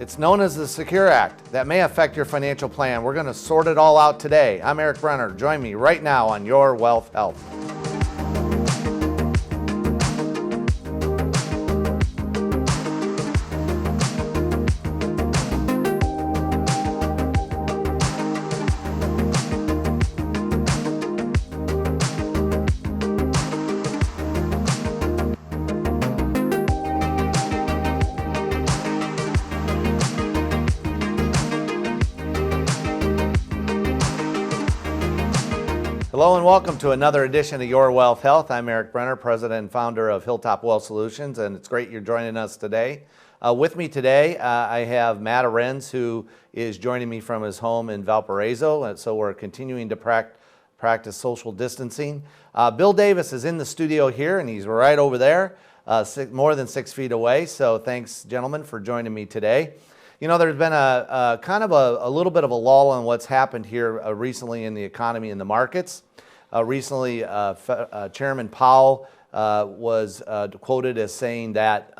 It's known as the Secure Act that may affect your financial plan. We're going to sort it all out today. I'm Erik Brenner. Join me right now on Your Wealth Health. Hello and welcome to another edition of Your Wealth Health. I'm Erik Brenner, president and founder of Hilltop Wealth Solutions, and it's great you're joining us today. With me today, I have Matt Arenz, who is joining me from his home in Valparaiso, and so we're continuing to practice social distancing. Bill Davis is in the studio here, and he's right over there, more than 6 feet away, so thanks, gentlemen, for joining me today. You know, there's been a kind of a little bit of a lull on what's happened here recently in the economy and the markets. Recently, Chairman Powell was quoted as saying that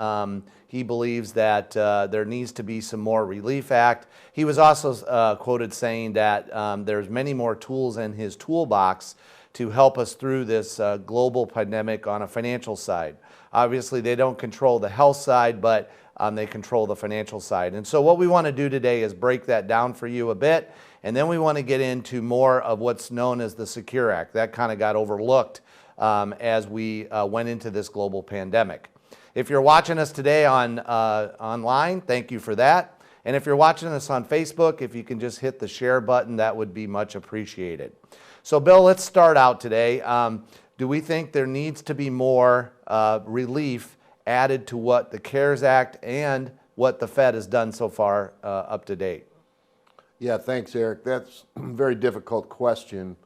he believes that there needs to be some more relief act. He was also quoted saying that there's many more tools in his toolbox to help us through this global pandemic on a financial side. Obviously, they don't control the health side, but they control the financial side. And so what we want to do today is break that down for you a bit, and then we want to get into more of what's known as the Secure Act. That kind of got overlooked as we went into this global pandemic. If you're watching us today online, thank you for that. And if you're watching us on Facebook, if you can just hit the share button, that would be much appreciated. So Bill, let's start out today. Do we think there needs to be more relief added to what the CARES Act and what the Fed has done so far up to date? Yeah, thanks, Erik. That's a very difficult question.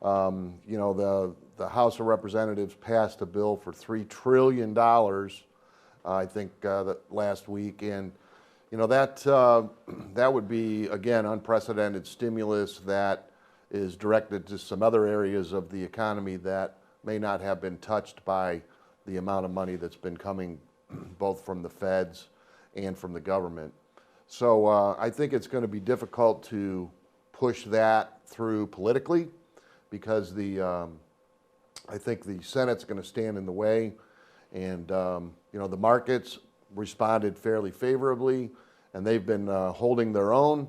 You know, the House of Representatives passed a bill for $3 trillion, I think, last week, and you know that would be, again, unprecedented stimulus that is directed to some other areas of the economy that may not have been touched by the amount of money that's been coming both from the feds and from the government. So I think it's going to be difficult to push that through politically because I think the Senate's going to stand in the way, and you know, the markets responded fairly favorably, and they've been holding their own,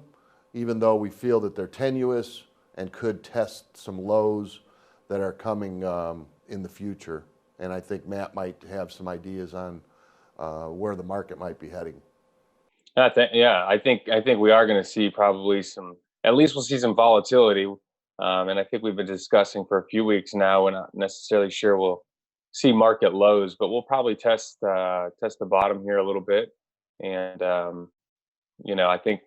even though we feel that they're tenuous and could test some lows that are coming in the future. And I think Matt might have some ideas on where the market might be heading. I think we are going to see probably at least we'll see some volatility. And I think we've been discussing for a few weeks now. We're not necessarily sure we'll see market lows, but we'll probably test the bottom here a little bit. And you know, I think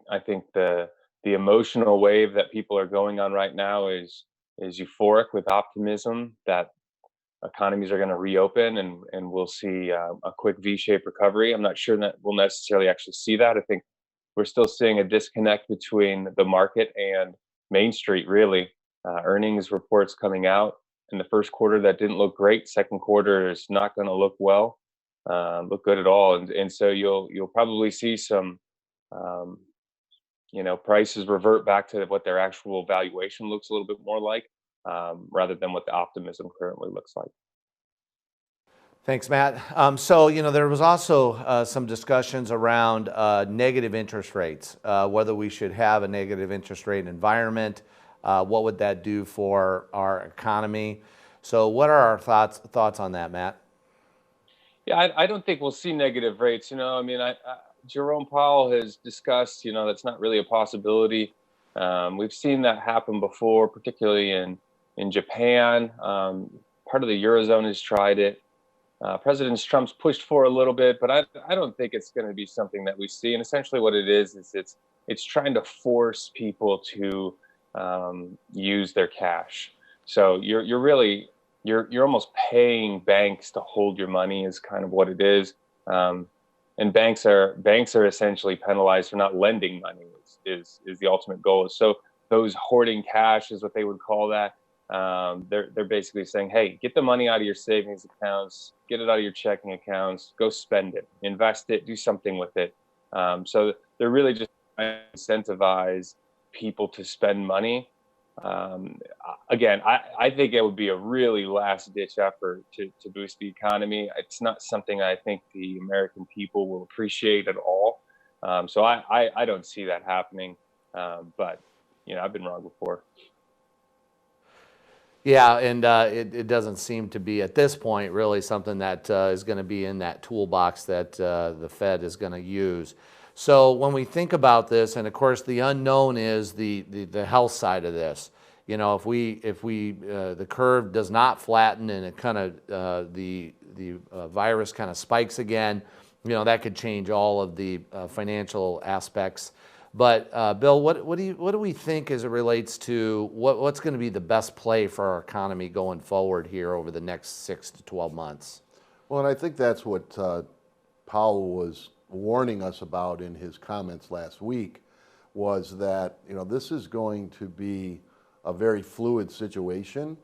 the emotional wave that people are going on right now is euphoric with optimism that economies are going to reopen and we'll see a quick V-shaped recovery. I'm not sure that we'll necessarily actually see that. I think we're still seeing a disconnect between the market and Main Street, really. Earnings reports coming out in the first quarter that didn't look great. Second quarter is not going to look good at all. And so you'll probably see some, you know, prices revert back to what their actual valuation looks a little bit more like. Rather than what the optimism currently looks like. Thanks, Matt. So, you know, there was also some discussions around negative interest rates, whether we should have a negative interest rate environment, what would that do for our economy? So what are our thoughts on that, Matt? Yeah, I don't think we'll see negative rates. You know, I mean, Jerome Powell has discussed, you know, that's not really a possibility. We've seen that happen before, particularly in Japan. Part of the Eurozone has tried it. President Trump's pushed for a little bit, but I don't think it's going to be something that we see. And essentially what it is it's trying to force people to use their cash. So you're almost paying banks to hold your money is kind of what it is. And banks are essentially penalized for not lending money is the ultimate goal. So those hoarding cash is what they would call that. They're basically saying, hey, get the money out of your savings accounts, get it out of your checking accounts, go spend it, invest it, do something with it. So they're really just trying to incentivize people to spend money. Again, I think it would be a really last ditch effort to boost the economy. It's not something I think the American people will appreciate at all. So I don't see that happening. But, I've been wrong before. Yeah, and it doesn't seem to be at this point really something that is going to be in that toolbox that the Fed is going to use. So when we think about this, and of course the unknown is the health side of this. If the curve does not flatten and it kind of the virus kind of spikes again, that could change all of the financial aspects. But Bill, what do we think as it relates to what's going to be the best play for our economy going forward here over the next 6 to 12 months? Well, and I think that's what Powell was warning us about in his comments last week, was that this is going to be a very fluid situation,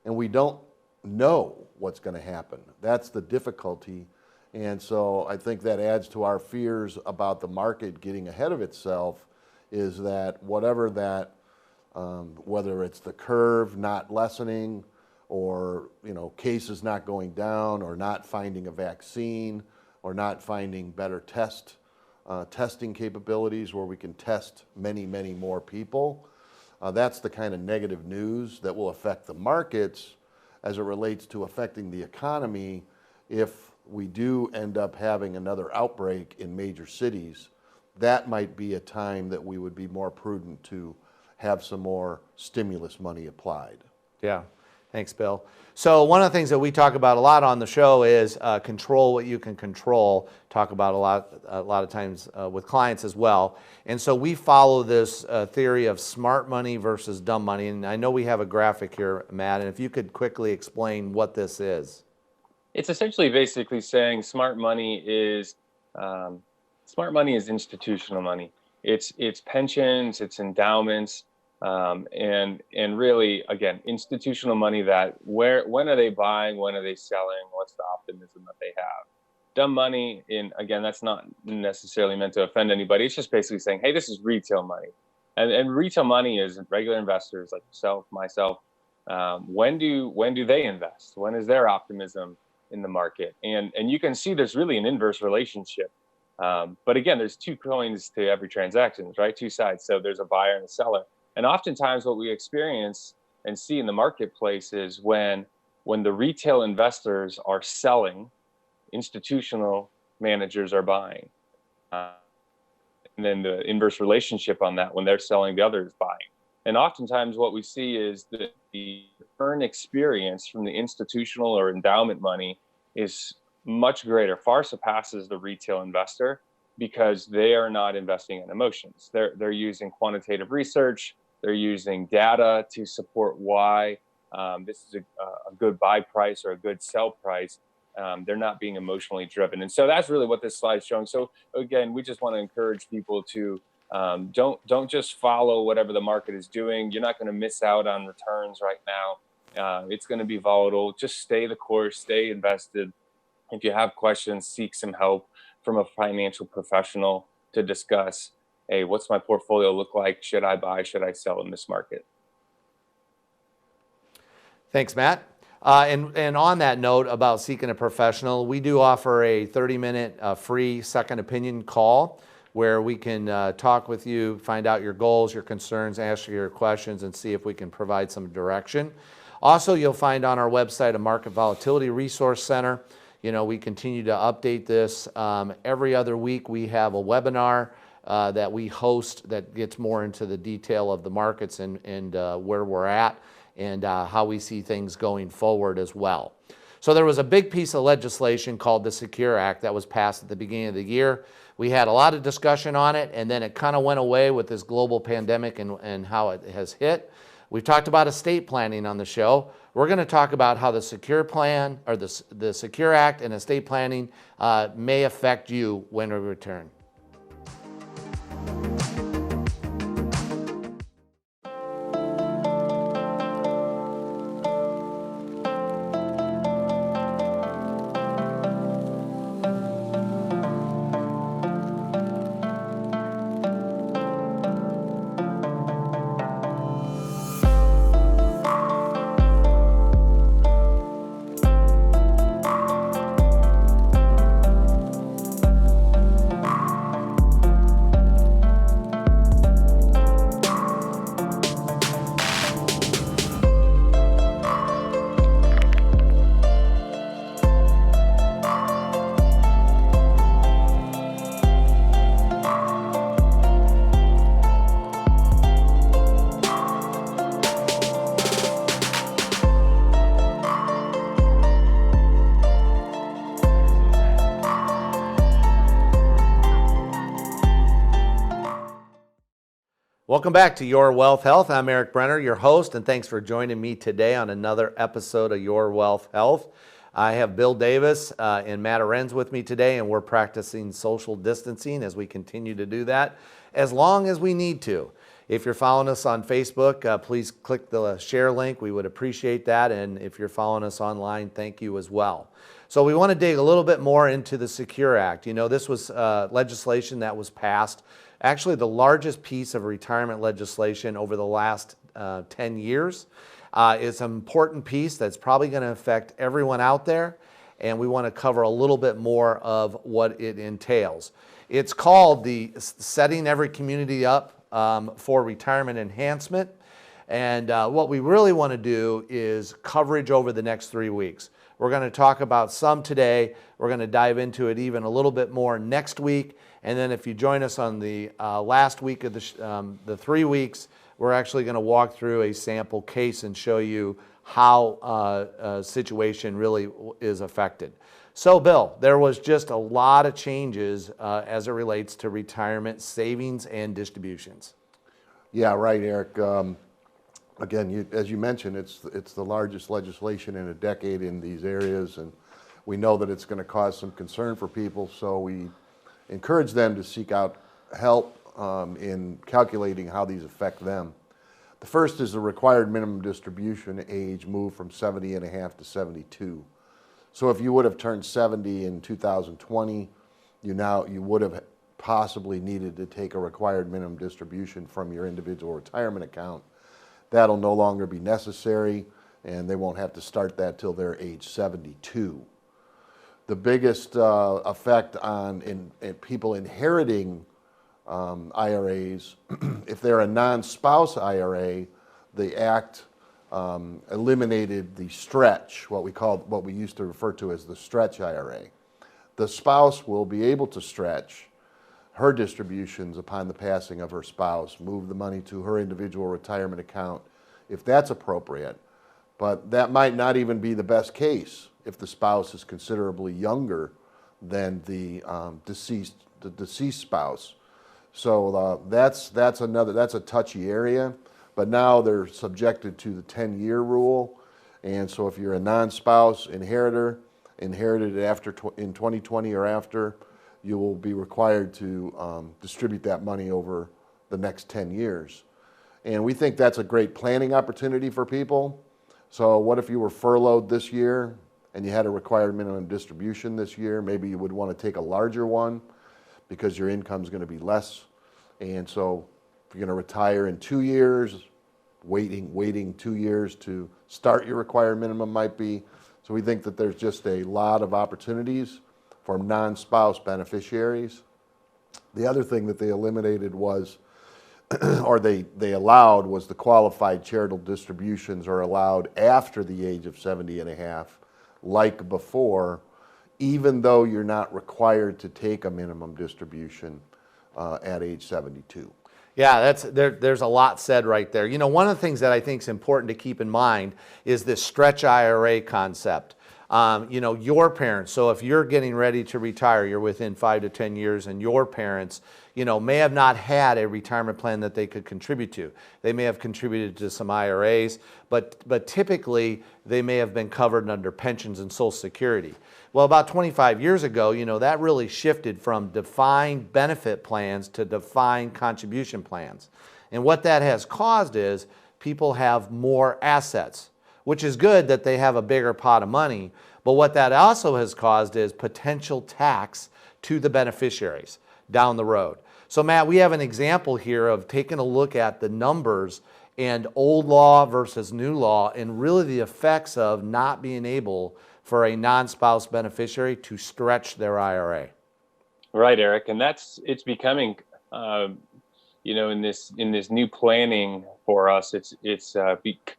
and we don't know what's going to happen. That's the difficulty. And so I think that adds to our fears about the market getting ahead of itself, is that whatever that, whether it's the curve not lessening, or cases not going down, or not finding a vaccine, or not finding better testing capabilities where we can test many, many more people, that's the kind of negative news that will affect the markets as it relates to affecting the economy. If we do end up having another outbreak in major cities, that might be a time that we would be more prudent to have some more stimulus money applied. Yeah, thanks, Bill. So one of the things that we talk about a lot on the show is control what you can control. Talk about a lot of times with clients as well. And so we follow this theory of smart money versus dumb money. And I know we have a graphic here, Matt, and if you could quickly explain what this is. It's essentially basically saying smart money is institutional money. It's pensions, it's endowments, and really, again, institutional money that when are they buying, when are they selling, what's the optimism that they have. Dumb money, again, that's not necessarily meant to offend anybody. It's just basically saying, hey, this is retail money, and retail money is regular investors like yourself, myself. When do they invest? When is their optimism in the market? And you can see there's really an inverse relationship. But again, there's two coins to every transaction, right? Two sides. So there's a buyer and a seller. And oftentimes what we experience and see in the marketplace is when the retail investors are selling, institutional managers are buying. And then the inverse relationship on that, when they're selling, the other is buying. And oftentimes what we see is that the earn experience from the institutional or endowment money is much greater, far surpasses the retail investor, because they are not investing in emotions. They're using quantitative research. They're using data to support why this is a good buy price or a good sell price. They're not being emotionally driven. And so that's really what this slide's showing. So again, we just want to encourage people to don't just follow whatever the market is doing. You're not going to miss out on returns right now. It's going to be volatile. Just stay the course, stay invested. If you have questions, seek some help from a financial professional to discuss, hey, what's my portfolio look like? Should I buy? Should I sell in this market? Thanks, Matt. And on that note about seeking a professional, we do offer a 30-minute free second opinion call where we can talk with you, find out your goals, your concerns, ask you your questions, and see if we can provide some direction. Also, you'll find on our website a market volatility resource center. We continue to update this. Every other week we have a webinar that we host that gets more into the detail of the markets and where we're at and how we see things going forward as well. So there was a big piece of legislation called the Secure Act that was passed at the beginning of the year. We had a lot of discussion on it, and then it kind of went away with this global pandemic and how it has hit. We've talked about estate planning on the show. We're going to talk about how the Secure Plan or the Secure Act and estate planning may affect you when we return. Welcome back to Your Wealth Health. I'm Erik Brenner, your host, and thanks for joining me today on another episode of Your Wealth Health. I have Bill Davis and Matt Arens with me today, and we're practicing social distancing as we continue to do that as long as we need to. If you're following us on Facebook, please click the share link. We would appreciate that. And if you're following us online, thank you as well. So we want to dig a little bit more into the Secure Act. You know, this was legislation that was passed, actually the largest piece of retirement legislation over the last 10 years. It's an important piece that's probably going to affect everyone out there, and we want to cover a little bit more of what it entails. It's called the Setting Every Community Up for Retirement Enhancement, and what we really want to do is coverage over the next 3 weeks. We're going to talk about some today. We're going to dive into it even a little bit more next week. And then if you join us on the last week of the 3 weeks, we're actually going to walk through a sample case and show you how a situation really is affected. So Bill, there was just a lot of changes as it relates to retirement savings and distributions. Yeah, right, Eric. Again, as you mentioned, it's the largest legislation in a decade in these areas, and we know that it's going to cause some concern for people, so we encourage them to seek out help in calculating how these affect them. The first is the required minimum distribution age moved from 70 and a half to 72. So if you would have turned 70 in 2020, you would have possibly needed to take a required minimum distribution from your individual retirement account. That'll no longer be necessary, and they won't have to start that till they're age 72. The biggest effect on people inheriting IRAs, if they're a non-spouse IRA, the Act eliminated the stretch, what we used to refer to as the stretch IRA. The spouse will be able to stretch her distributions upon the passing of her spouse, move the money to her individual retirement account if that's appropriate. But that might not even be the best case if the spouse is considerably younger than the deceased spouse. So that's a touchy area. But now they're subjected to the 10-year rule, and so if you're a non-spouse inherited in 2020 or after, you will be required to distribute that money over the next 10 years. And we think that's a great planning opportunity for people. So what if you were furloughed this year and you had a required minimum distribution this year? Maybe you would want to take a larger one because your income is going to be less. And so if you're going to retire in 2 years, waiting 2 years to start your required minimum might be. So we think that there's just a lot of opportunities for non-spouse beneficiaries. The other thing that they eliminated was, or they allowed, was the qualified charitable distributions are allowed after the age of 70 and a half, like before, even though you're not required to take a minimum distribution at age 72. Yeah, there's a lot said right there. You know, one of the things that I think is important to keep in mind is this stretch IRA concept. You know, your parents, so if you're getting ready to retire, you're within 5 to 10 years, and your parents, you know, may have not had a retirement plan that they could contribute to. They may have contributed to some IRAs, but typically they may have been covered under pensions and Social Security. Well, about 25 years ago, you know, that really shifted from defined benefit plans to defined contribution plans. And what that has caused is people have more assets, which is good that they have a bigger pot of money. But what that also has caused is potential tax to the beneficiaries down the road. So Matt, we have an example here of taking a look at the numbers and old law versus new law and really the effects of not being able for a non-spouse beneficiary to stretch their IRA. Right, Eric, and it's becoming, you know, in this new planning for us, it's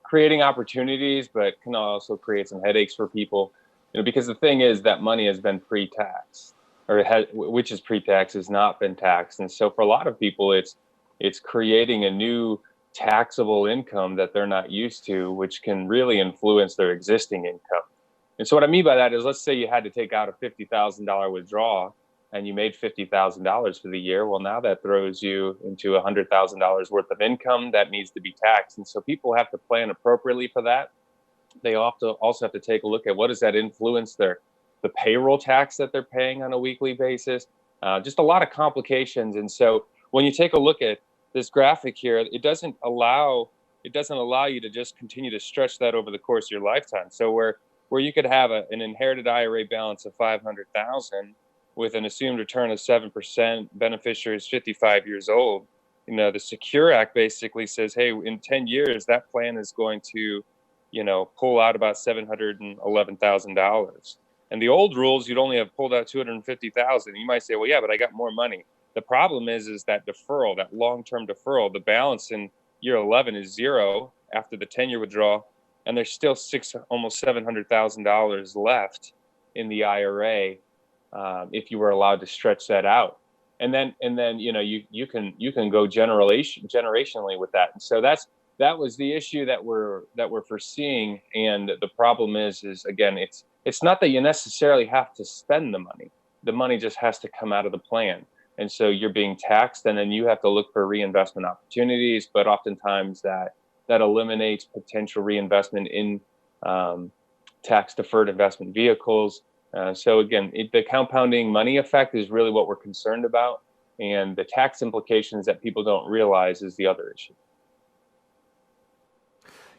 creating opportunities, but can also create some headaches for people, you know, because the thing is that money has been pre-taxed, or which is pre-tax has not been taxed, and so for a lot of people, it's creating a new taxable income that they're not used to, which can really influence their existing income. And so what I mean by that is, let's say you had to take out a $50,000 withdrawal and you made $50,000 for the year, well, now that throws you into $100,000 worth of income that needs to be taxed. And so people have to plan appropriately for that. They also have to take a look at what does that influence the payroll tax that they're paying on a weekly basis. Just a lot of complications. And so when you take a look at this graphic here, it doesn't allow you to just continue to stretch that over the course of your lifetime. So where you could have an inherited IRA balance of 500,000 with an assumed return of 7%, beneficiary is 55 years old. The Secure Act basically says, hey, in 10 years, that plan is going to, pull out about $711,000. And the old rules, you'd only have pulled out $250,000. You might say, well, yeah, but I got more money. The problem is that deferral, that long-term deferral, the balance in year 11 is zero after the 10-year withdrawal, and there's still almost $700,000 left in the IRA if you were allowed to stretch that out. And then you can go generationally with that. And so that was the issue that we're foreseeing. And the problem is again, it's not that you necessarily have to spend the money. The money just has to come out of the plan. And so you're being taxed, and then you have to look for reinvestment opportunities. But oftentimes that eliminates potential reinvestment in tax deferred investment vehicles. So again, the compounding money effect is really what we're concerned about. And the tax implications that people don't realize is the other issue.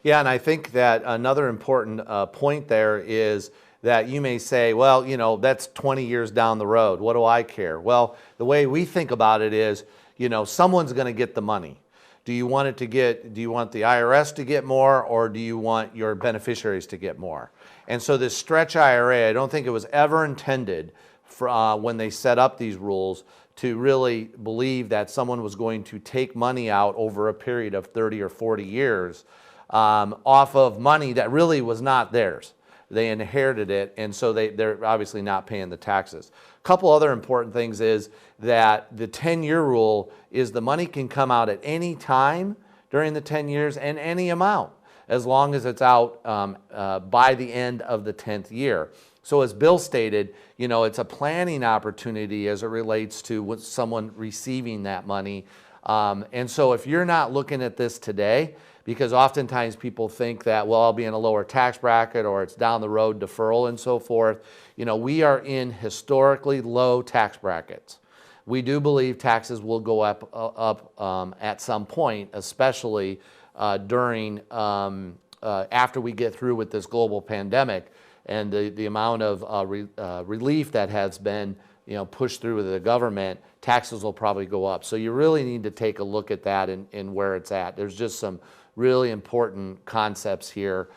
Yeah, and I think that another important point there is that you may say, well, that's 20 years down the road. What do I care? Well, the way we think about it is, someone's going to get the money. Do you want the IRS to get more, or do you want your beneficiaries to get more? And so this stretch IRA, I don't think it was ever intended for, when they set up these rules, to really believe that someone was going to take money out over a period of 30 or 40 years off of money that really was not theirs. They inherited it, and so they're obviously not paying the taxes. A couple other important things is that the 10-year rule is the money can come out at any time during the 10 years and any amount, as long as it's out by the end of the 10th year. So as Bill stated, it's a planning opportunity as it relates to someone receiving that money. And so if you're not looking at this today, because oftentimes people think that, well, I'll be in a lower tax bracket, or it's down the road deferral and so forth. We are in historically low tax brackets. We do believe taxes will go up at some point, especially during after we get through with this global pandemic, and the amount of relief that has been pushed through with the government. Taxes will probably go up. So you really need to take a look at that and where it's at. There's just some really important concepts here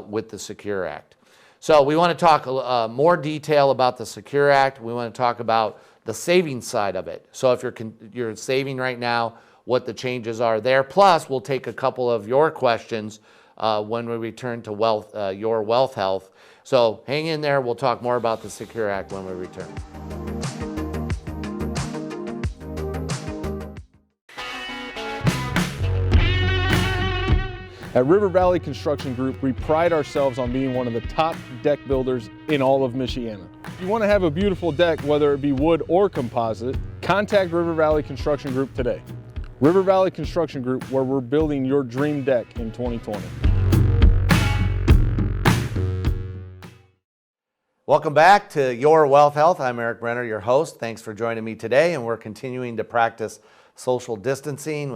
with the Secure Act. So we want to talk more detail about the Secure Act. We want to talk about the savings side of it. So if you're saving right now, what the changes are there. Plus, we'll take a couple of your questions when we return to your wealth health. So hang in there. We'll talk more about the Secure Act when we return. At River Valley Construction Group, we pride ourselves on being one of the top deck builders in all of Michiana. If you want to have a beautiful deck, whether it be wood or composite, contact River Valley Construction Group today. River Valley Construction Group, where we're building your dream deck in 2020. Welcome back to Your Wealth Health. I'm Erik Brenner, your host. Thanks for joining me today, and we're continuing to practice social distancing.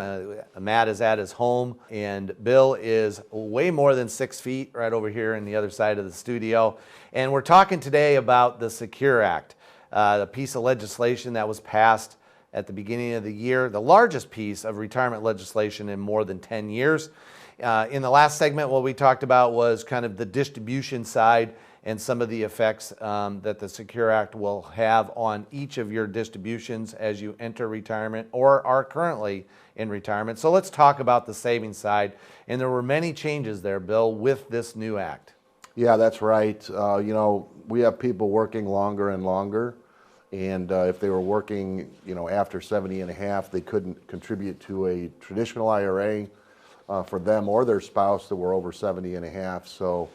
Matt is at his home, and Bill is way more than 6 feet right over here in the other side of the studio. And we're talking today about the Secure Act, the piece of legislation that was passed at the beginning of the year, the largest piece of retirement legislation in more than 10 years. In the last segment, what we talked about was kind of the distribution side and some of the effects that the Secure Act will have on each of your distributions as you enter retirement or are currently in retirement. So let's talk about the savings side. And there were many changes there, Bill, with this new act. Yeah, that's right. We have people working longer and longer. And if they were working, after 70 and a half, they couldn't contribute to a traditional IRA for them or their spouse that were over 70 and a half. So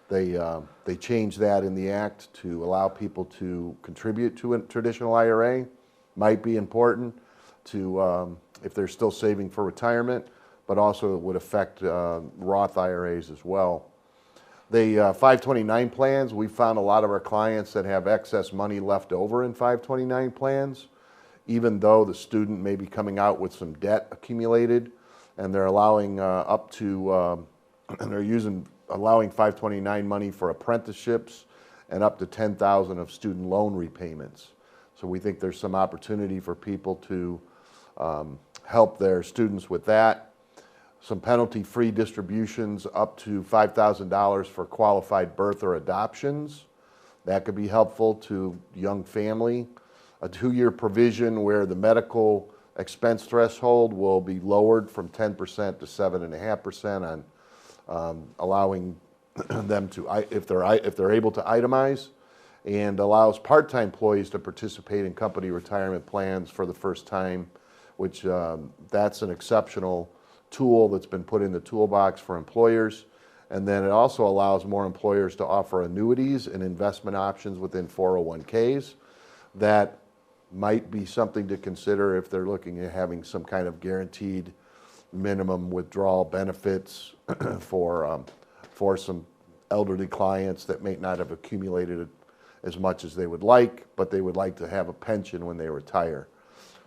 They changed that in the act to allow people to contribute to a traditional IRA. Might be important to if they're still saving for retirement, but also it would affect Roth IRAs as well. The 529 plans, we found a lot of our clients that have excess money left over in 529 plans, even though the student may be coming out with some debt accumulated, and they're allowing up to, and they're allowing 529 money for apprenticeships and up to $10,000 of student loan repayments. So we think there's some opportunity for people to help their students with that. Some penalty-free distributions up to $5,000 for qualified birth or adoptions. That could be helpful to young family. A 2-year provision where the medical expense threshold will be lowered from 10% to 7.5% on allowing them to, if they're able to itemize, and allows part-time employees to participate in company retirement plans for the first time, which that's an exceptional tool that's been put in the toolbox for employers. And then it also allows more employers to offer annuities and investment options within 401ks. That might be something to consider if they're looking at having some kind of guaranteed minimum withdrawal benefits for some elderly clients that may not have accumulated as much as they would like, but they would like to have a pension when they retire.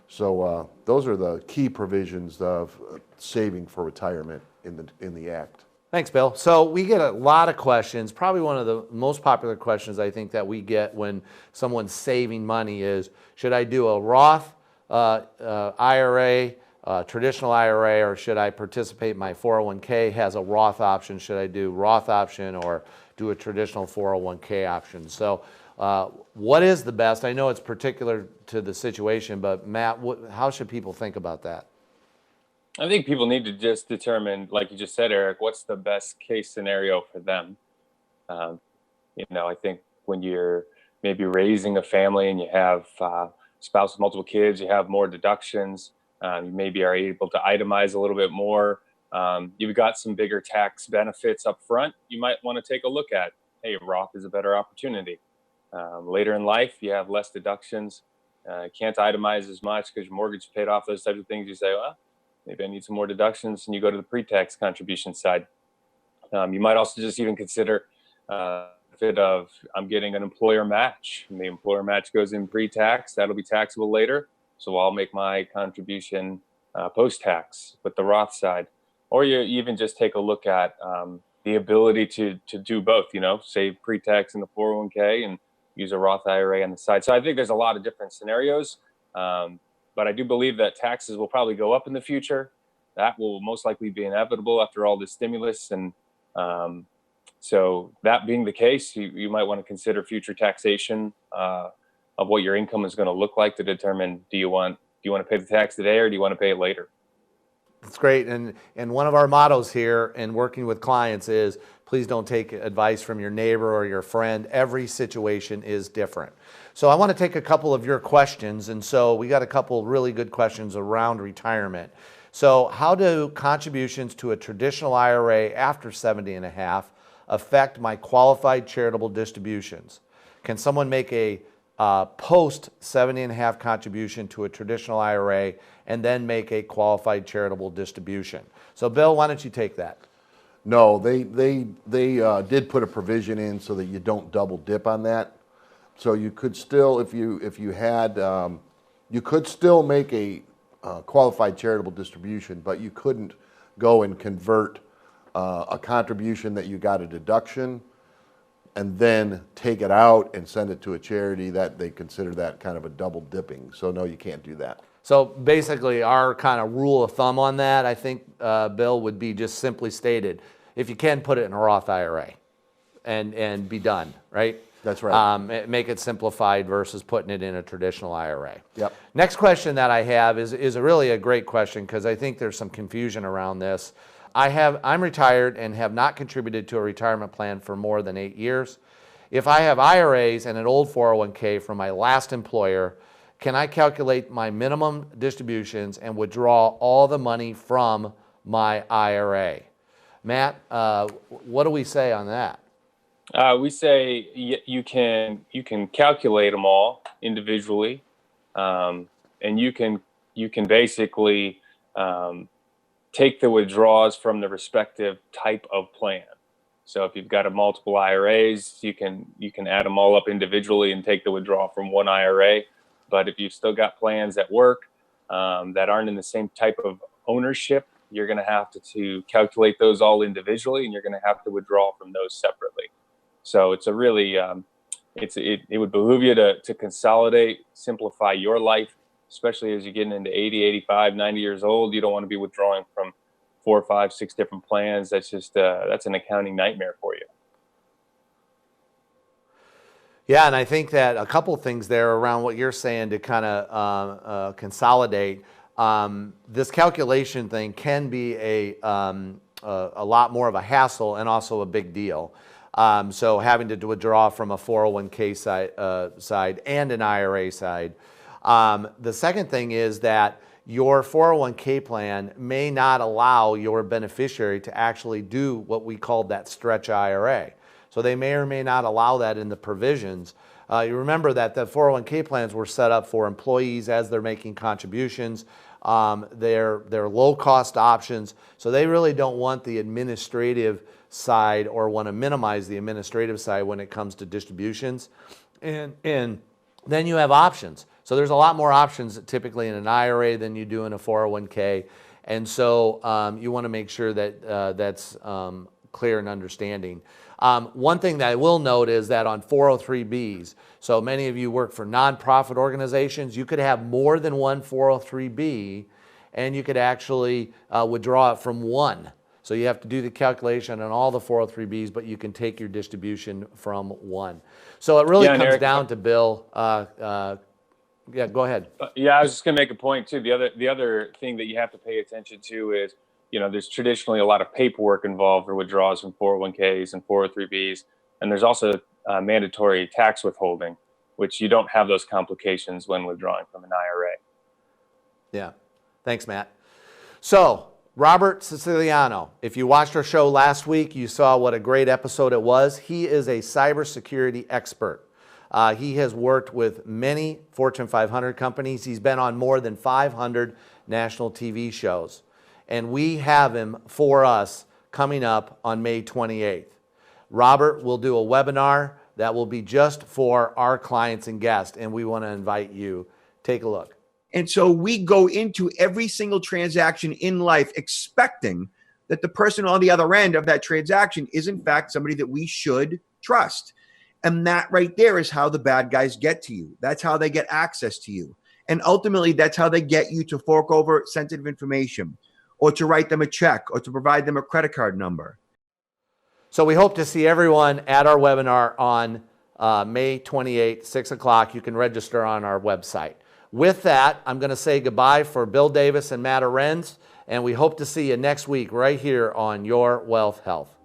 So those are the key provisions of saving for retirement in the Act. Thanks, Bill. So we get a lot of questions. Probably one of the most popular questions I think that we get when someone's saving money is, should I do a Roth IRA, traditional IRA, or should I participate? My 401k has a Roth option. Should I do Roth option or do a traditional 401k option? So what is the best? I know it's particular to the situation, but Matt, how should people think about that? I think people need to just determine, like you just said, Eric, what's the best case scenario for them. I think when you're maybe raising a family and you have spouse with multiple kids, you have more deductions, you maybe are able to itemize a little bit more. You've got some bigger tax benefits up front. You might want to take a look at, hey, Roth is a better opportunity. Later in life, you have less deductions. Can't itemize as much because your mortgage is paid off, those types of things. You say, well, maybe I need some more deductions, and you go to the pre-tax contribution side. You might also just even consider fit of I'm getting an employer match, and the employer match goes in pre-tax. That'll be taxable later, so I'll make my contribution post-tax with the Roth side. Or you even just take a look at the ability to do both. Save pre-tax in the 401k and use a Roth IRA on the side. So I think there's a lot of different scenarios. But I do believe that taxes will probably go up in the future. That will most likely be inevitable after all this stimulus. And so that being the case, you might want to consider future taxation of what your income is going to look like to determine, do you want to pay the tax today or do you want to pay it later? That's great. And one of our mottos here in working with clients is, please don't take advice from your neighbor or your friend. Every situation is different. So I want to take a couple of your questions. And so we got a couple really good questions around retirement. So how do contributions to a traditional IRA after 70 and a half affect my qualified charitable distributions? Can someone make a post 70 and a half contribution to a traditional IRA and then make a qualified charitable distribution? So Bill, why don't you take that? No, they did put a provision in so that you don't double dip on that. So you could still, if you had, you could still make a qualified charitable distribution, but you couldn't go and convert a contribution that you got a deduction and then take it out and send it to a charity. That they consider that kind of a double dipping. So no, you can't do that. So basically our kind of rule of thumb on that, I think, Bill, would be just simply stated, if you can, put it in a Roth IRA and be done, right? That's right. Make it simplified versus putting it in a traditional IRA. Yep. Next question that I have is really a great question because I think there's some confusion around this. I'm retired and have not contributed to a retirement plan for more than 8 years. If I have IRAs and an old 401k from my last employer, can I calculate my minimum distributions and withdraw all the money from my IRA? Matt, what do we say on that? We say you can calculate them all individually, and you can basically take the withdrawals from the respective type of plan. So if you've got a multiple IRAs, you can add them all up individually and take the withdrawal from one IRA. But if you've still got plans at work that aren't in the same type of ownership, you're going to have to calculate those all individually, and you're going to have to withdraw from those separately. So it's a really it would behoove you to consolidate, simplify your life, especially as you're getting into 80, 85, 90 years old. You don't want to be withdrawing from 4, 5, 6 different plans. That's just that's an accounting nightmare for you. Yeah, and I think that a couple things there around what you're saying to kind of consolidate. This calculation thing can be a lot more of a hassle and also a big deal. So having to withdraw from a 401k side and an IRA side. The second thing is that your 401k plan may not allow your beneficiary to actually do what we call that stretch IRA. So they may or may not allow that in the provisions. You remember that the 401k plans were set up for employees as they're making contributions. They're low-cost options, so they really don't want the administrative side or want to minimize the administrative side when it comes to distributions. And then you have options. So there's a lot more options typically in an IRA than you do in a 401k. And so you want to make sure that that's clear and understanding. One thing that I will note is that on 403Bs, so many of you work for nonprofit organizations, you could have more than one 403B, and you could actually withdraw it from one. So you have to do the calculation on all the 403Bs, but you can take your distribution from one. So it really comes Eric, down to, Bill, yeah, go ahead. Yeah, I was just going to make a point too. The other thing that you have to pay attention to is, there's traditionally a lot of paperwork involved for withdrawals from 401ks and 403Bs, and there's also mandatory tax withholding, which you don't have those complications when withdrawing from an IRA. Yeah, thanks, Matt. So, Robert Siciliano, if you watched our show last week, you saw what a great episode it was. He is a cybersecurity expert. He has worked with many Fortune 500 companies. He's been on more than 500 national TV shows. And we have him for us coming up on May 28th. Robert will do a webinar that will be just for our clients and guests, and we want to invite you. Take a look. And so we go into every single transaction in life expecting that the person on the other end of that transaction is in fact somebody that we should trust. And that right there is how the bad guys get to you. That's how they get access to you. And ultimately, that's how they get you to fork over sensitive information, or to write them a check, or to provide them a credit card number. So we hope to see everyone at our webinar on May 28th, 6 o'clock. You can register on our website. With that, I'm going to say goodbye for Bill Davis and Matt Arenz, and we hope to see you next week right here on Your Wealth Health.